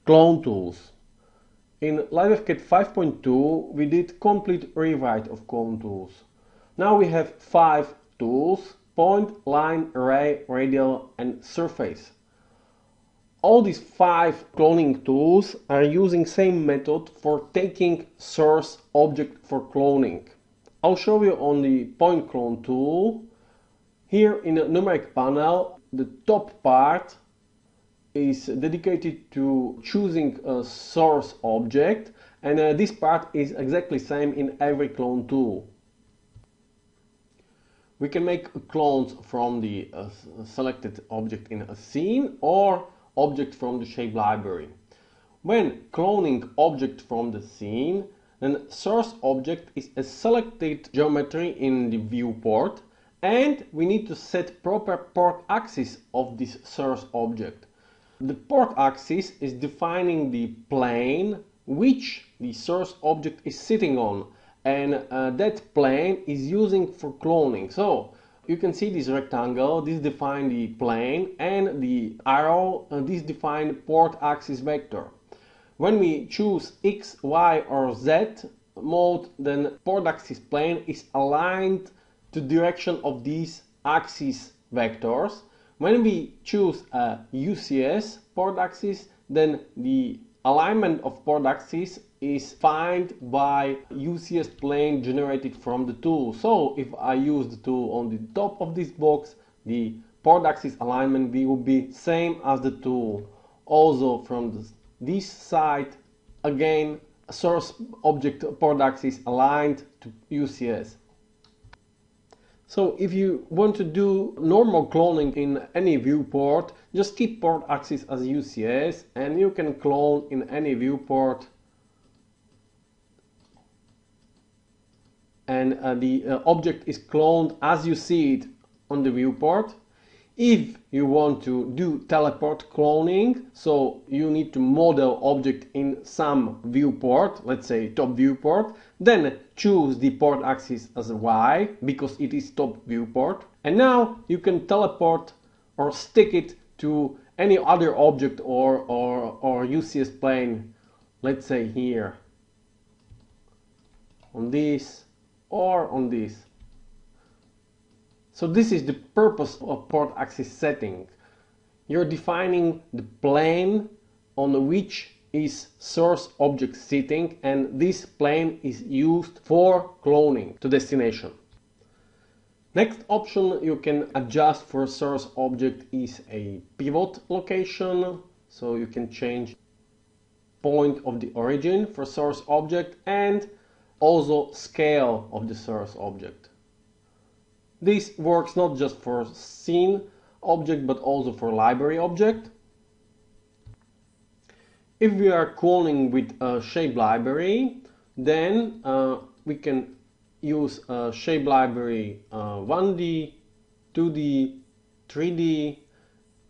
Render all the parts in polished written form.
Clone tools. In LwCad 5.2 we did complete rewrite of clone tools. Now we have 5 tools: point, line, array, radial and surface. All these 5 cloning tools are using same method for taking source object for cloning. I'll show you on the point clone tool. Here in the numeric panel, the top part is dedicated to choosing a source object, and this part is exactly same in every clone tool. We can make clones from the selected object in a scene or object from the shape library. When cloning object from the scene, then source object is a selected geometry in the viewport, and we need to set proper port axis of this source object. The port axis is defining the plane which the source object is sitting on, and that plane is using for cloning. So you can see this rectangle, this defines the plane, and the arrow, this defines port axis vector. When we choose X, Y or Z mode, then port axis plane is aligned to direction of these axis vectors. When we choose a UCS port axis, then the alignment of port axis is defined by UCS plane generated from the tool. So if I use the tool on the top of this box, the port axis alignment will be same as the tool. Also from this side, again, source object port axis aligned to UCS. So if you want to do normal cloning in any viewport, just keep port axis as UCS and you can clone in any viewport, and the object is cloned as you see it on the viewport. If you want to do teleport cloning, so you need to model object in some viewport, let's say top viewport, then choose the port axis as Y because it is top viewport. And now you can teleport or stick it to any other object or UCS plane, let's say here, on this or on this. So this is the purpose of port axis setting. You're defining the plane on which is source object sitting, and this plane is used for cloning to destination. Next option you can adjust for source object is a pivot location. So you can change point of the origin for source object and also scale of the source object. This works not just for scene object but also for library object. If we are cloning with a shape library, then we can use a shape library 1D, 2D,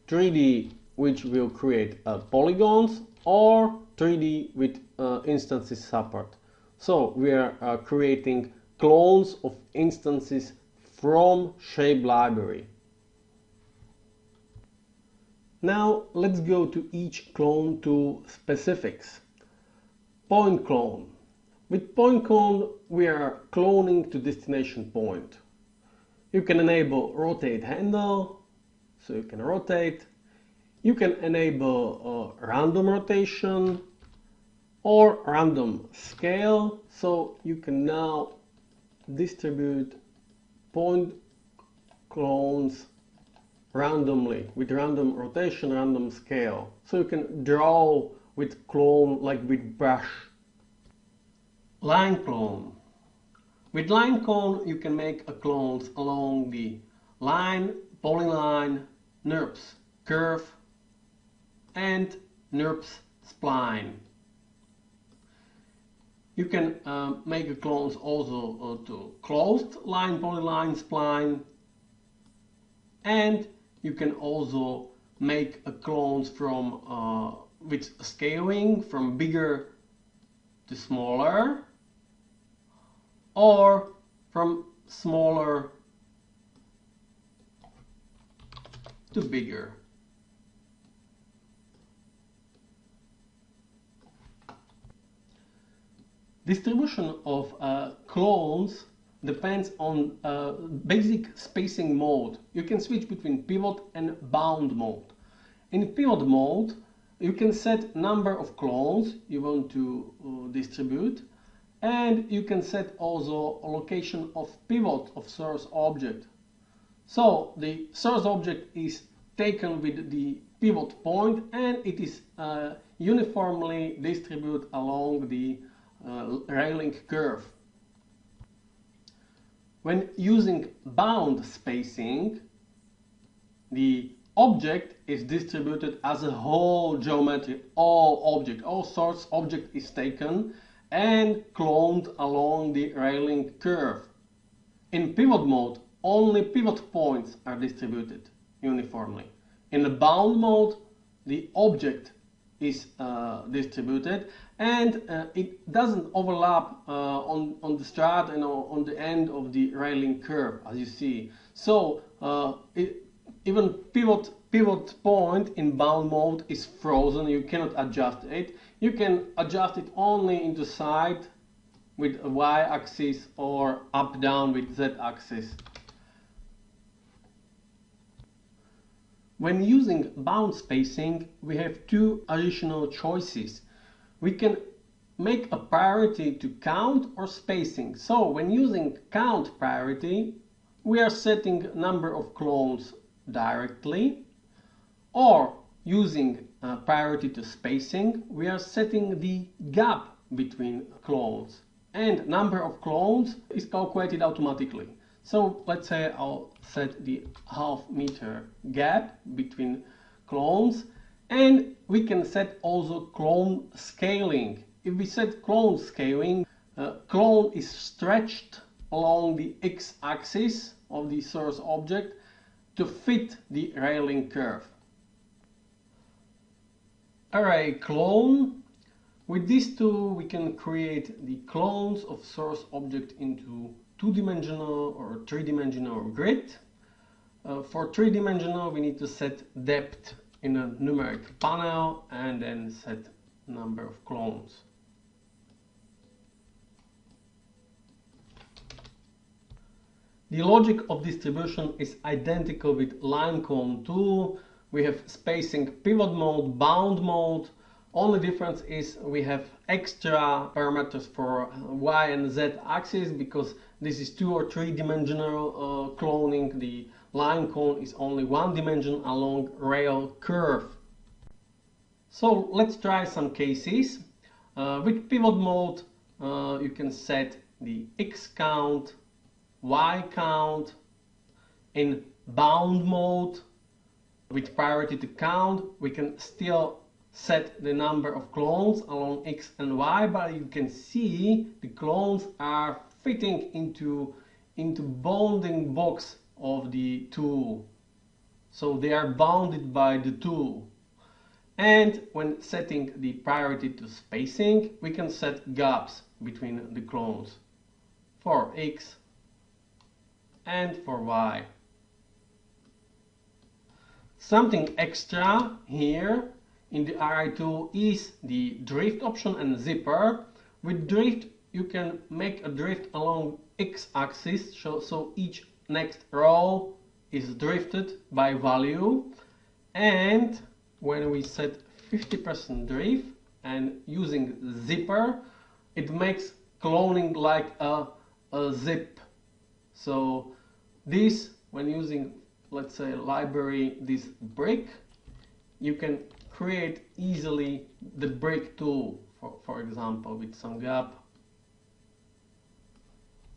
3D, which will create polygons, or 3D with instances support. So we are creating clones of instances from shape library. Now let's go to each clone tool specifics. Point clone. With point clone we are cloning to destination point. You can enable rotate handle, so you can rotate. You can enable random rotation or random scale, so you can now distribute point clones randomly with random rotation, random scale. So you can draw with clone like with brush. Line clone. With line clone you can make a clones along the line, polyline, NURBS curve and NURBS spline. You can make a clones also to closed line, polyline, spline, and you can also make a clones from with scaling from bigger to smaller, or from smaller to bigger. Distribution of clones depends on basic spacing mode. You can switch between pivot and bound mode. In pivot mode, you can set number of clones you want to distribute, and you can set also location of pivot of source object. So the source object is taken with the pivot point, and it is uniformly distributed along the railing curve. When using bound spacing, the object is distributed as a whole geometry. All source object is taken and cloned along the railing curve. In pivot mode, only pivot points are distributed uniformly. In the bound mode, the object is distributed, and it doesn't overlap on the start and on the end of the railing curve, as you see. So even pivot point in bound mode is frozen. You cannot adjust it. You can adjust it only into side with a y-axis or up down with z-axis. When using bound spacing, we have two additional choices. We can make a priority to count or spacing. So when using count priority, we are setting number of clones directly, or using priority to spacing, we are setting the gap between clones, and number of clones is calculated automatically. So let's say I'll set the half-meter gap between clones, and we can set also clone scaling. If we set clone scaling, clone is stretched along the x-axis of the source object to fit the railing curve. Array clone. With this tool we can create the clones of source object into two-dimensional or three-dimensional grid. For three-dimensional we need to set depth in a numeric panel and then set number of clones. The logic of distribution is identical with line clone tool. We have spacing pivot mode, bound mode. Only difference is we have extra parameters for y and z axis, because this is two or three dimensional cloning. The line clone is only one dimension along rail curve. So let's try some cases. With pivot mode, you can set the x count, y count. In bound mode, with priority to count, we can still set the number of clones along x and y, but you can see the clones are fitting into bounding box of the tool. So they are bounded by the tool. And when setting the priority to spacing, we can set gaps between the clones for x and for y. Something extra here in the array tool is the drift option and zipper. With drift, you can make a drift along x-axis, so each next row is drifted by value. And when we set 50% drift and using zipper, it makes cloning like a zip. So this, when using, let's say, library, this brick, you can create easily the brick tool, for example, with some gap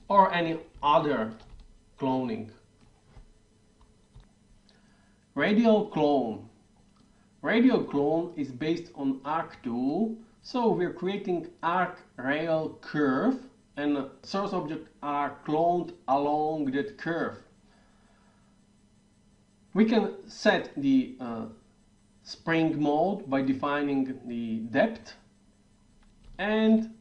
or any other cloning. Radial clone. Radial clone is based on arc tool, so we're creating arc rail curve and source objects are cloned along that curve. We can set the spring mode by defining the depth, and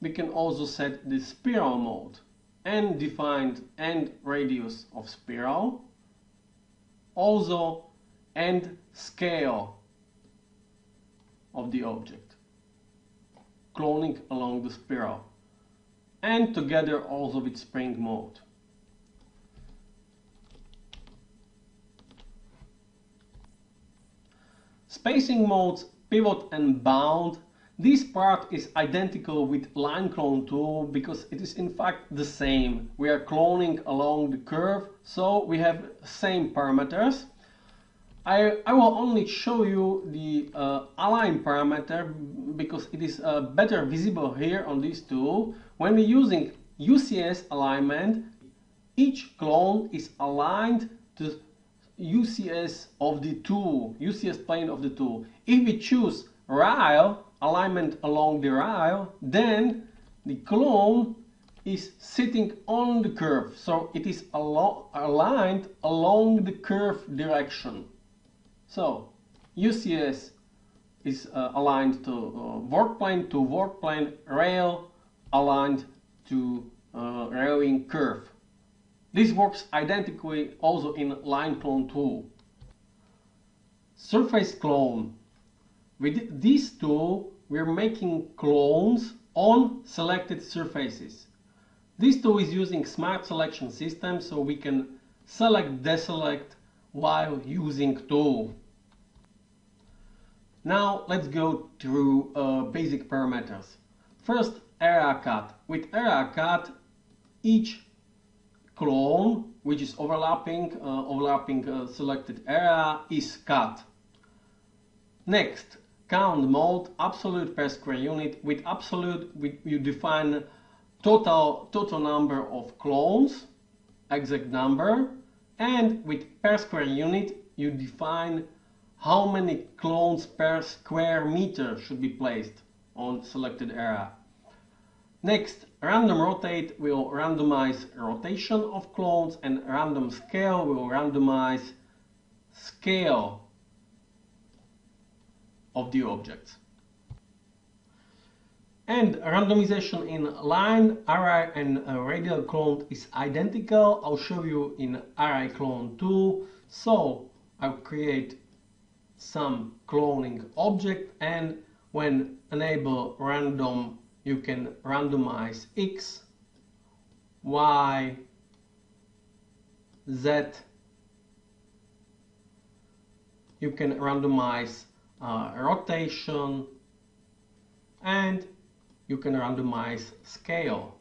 we can also set the spiral mode and define end radius of spiral, also end scale of the object, cloning along the spiral. and together also with spring mode. Spacing modes, pivot and bound. This part is identical with line clone tool because it is in fact the same. We are cloning along the curve, so we have same parameters. I will only show you the align parameter because it is better visible here on this tool. When we're using UCS alignment, each clone is aligned to UCS of the tool, UCS plane of the tool. If we choose rail, alignment along the rail, then the clone is sitting on the curve, so it is aligned along the curve direction. So UCS is aligned to work plane, rail aligned to railing curve. This works identically also in line clone tool. Surface clone. With this tool, we're making clones on selected surfaces. This tool is using smart selection system, so we can select, deselect while using tool. Now let's go through basic parameters. First, area cut. With area cut, each clone which is overlapping selected area is cut. Next, count mode, absolute per square unit. With absolute, you define total number of clones, exact number, and with per square unit you define how many clones per square meter should be placed on selected area. Next, random rotate will randomize rotation of clones, and random scale will randomize scale of the objects. And randomization in line, array and radial clone is identical. I'll show you in array clone tool. So I'll create some cloning object, and when enable random, you can randomize X, Y, Z. You can randomize rotation, and you can randomize scale.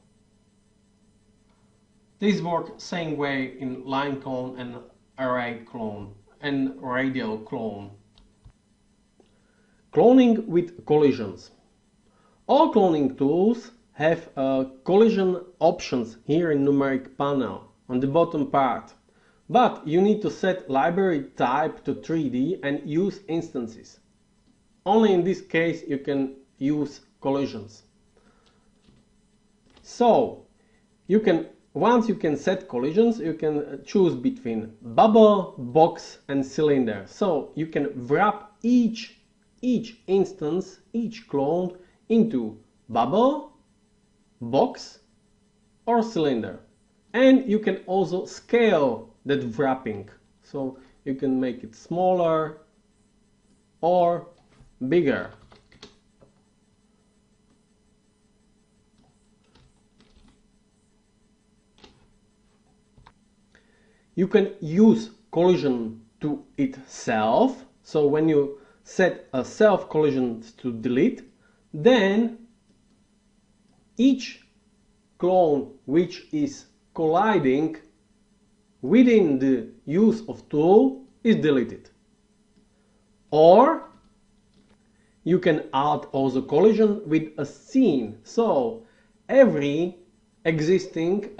These work same way in line clone and array clone and radial clone. Cloning with collisions. All cloning tools have collision options here in numeric panel on the bottom part, but you need to set library type to 3D and use instances. Only in this case you can use collisions. So once you can set collisions, you can choose between bubble, box and cylinder. So you can wrap each instance, each clone into bubble, box or cylinder. And you can also scale that wrapping. So you can make it smaller or bigger. You can use collision to itself. So when you set a self collision to delete, then each clone which is colliding within the use of tool is deleted. Or you can add also collision with a scene. So every existing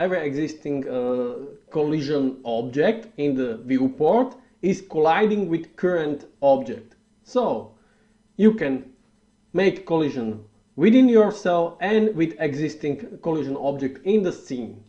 collision object in the viewport is colliding with current object. So you can make collision within yourself and with existing collision object in the scene.